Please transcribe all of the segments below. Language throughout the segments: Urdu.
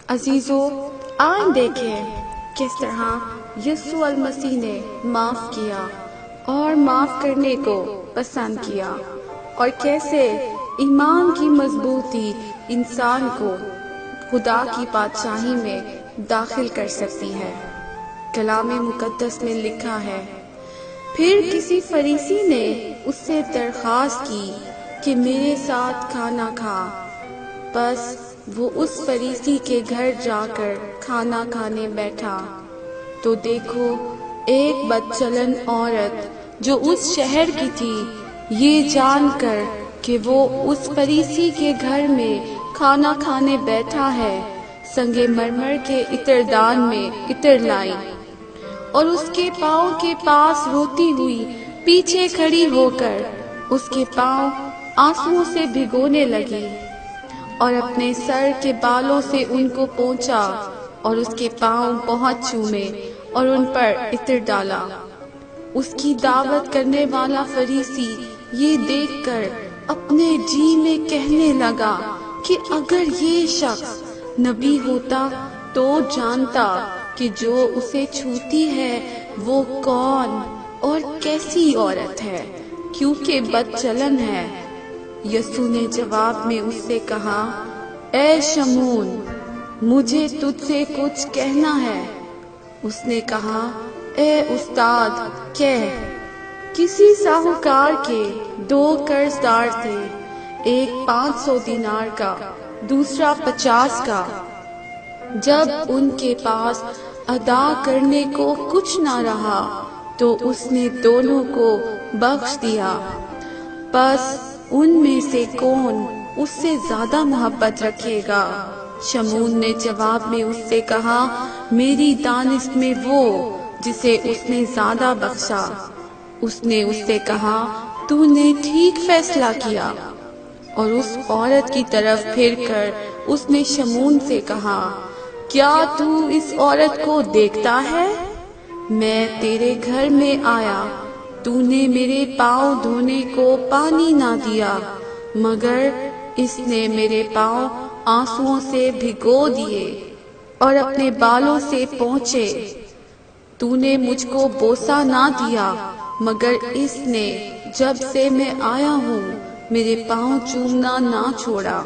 عزیزو، آئیں دیکھیں کس طرح یسوع المسیح نے معاف کیا اور معاف کرنے کو پسند کیا، اور کیسے ایمان کی مضبوطی انسان کو خدا کی بادشاہی میں داخل کر سکتی ہے۔ کلام مقدس میں لکھا ہے، پھر کسی فریسی نے اس سے درخواست کی کہ میرے ساتھ کھانا کھا۔ بس وہ اس فریسی کے گھر جا کر کھانا کھانے بیٹھا تو دیکھو، ایک بدچلن عورت جو اس شہر کی تھی، یہ جان کر کہ وہ اس فریسی کے گھر میں کھانا کھانے بیٹھا ہے، سنگ مرمر کے عطردان میں عطر لائی اور اس کے پاؤں کے پاس روتی ہوئی پیچھے کھڑی ہو کر اس کے پاؤں آنسوؤں سے بھگونے لگی، اور اپنے سر کے بالوں سے ان کو پونچھا اور اس کے پاؤں بہت چومے اور ان پر عطر ڈالا۔ اس کی دعوت کرنے والا فریسی یہ دیکھ کر اپنے جی میں کہنے لگا کہ اگر یہ شخص نبی ہوتا تو جانتا کہ جو اسے چھوتی ہے وہ کون اور کیسی عورت ہے، کیونکہ بدچلن ہے۔ یسوع نے جواب میں اس سے کہا، اے شمعون، مجھے تجھ سے کچھ کہنا ہے۔ اس نے کہا، اے استاد، کہہ۔ کسی ساہوکار کے 2 قرض دار تھے، ایک 500 دینار کا، دوسرا 50 کا۔ جب ان کے پاس ادا کرنے کو کچھ نہ رہا تو اس نے دونوں کو بخش دیا۔ بس ان میں سے کون اس سے زیادہ محبت رکھے گا؟ شمعون نے جواب میں اس سے کہا، میری دانست میں وہ جسے اس نے زیادہ بخشا۔ اس نے اس سے کہا، تو نے ٹھیک فیصلہ کیا۔ اور اس عورت کی طرف پھر کر اس نے شمعون سے کہا، کیا تو اس عورت کو دیکھتا ہے؟ میں تیرے گھر میں آیا، تو نے میرے پاؤں دھونے کو پانی نہ دیا، مگر اس نے میرے پاؤں آنسوؤں سے بھگو دیے اور اپنے بالوں سے پونچھے۔ تو نے مجھ کو بوسہ نہ دیا، مگر اس نے جب سے میں آیا ہوں میرے پاؤں چومنا نہ چھوڑا۔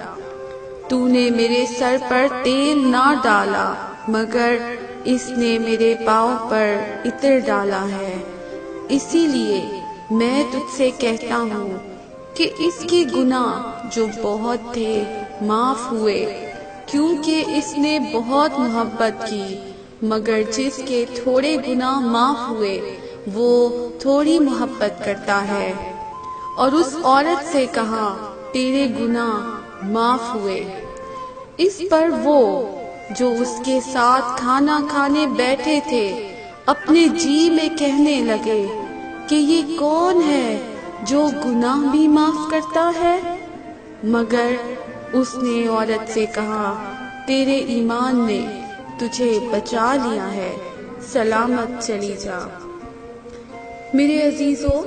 تو نے میرے سر پر تیل نہ ڈالا، مگر اس نے میرے پاؤں پر عطر ڈالا ہے۔ اسی لیے میں تجھ سے کہتا ہوں کہ اس کے گناہ جو بہت تھے معاف ہوئے، کیونکہ اس نے بہت محبت کی۔ مگر جس کے تھوڑے گناہ معاف ہوئے وہ تھوڑی محبت کرتا ہے۔ اور اس عورت سے کہا، تیرے گناہ معاف ہوئے۔ اس پر وہ جو اس کے ساتھ کھانا کھانے بیٹھے تھے اپنے جی میں کہنے لگے کہ یہ کون ہے جو گناہ بھی معاف کرتا ہے؟ مگر اس نے عورت سے کہا، تیرے ایمان نے تجھے بچا لیا ہے، سلامت چلی جا۔ میرے عزیزو،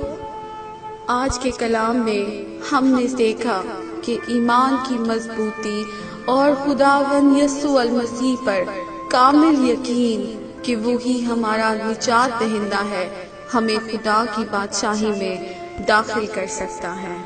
آج کے کلام میں ہم نے دیکھا کہ ایمان کی مضبوطی اور خداوند یسوع المسیح پر کامل یقین کہ وہی ہمارا نجات دہندہ ہے، ہمیں خدا کی بادشاہی میں داخل کر سکتا ہے۔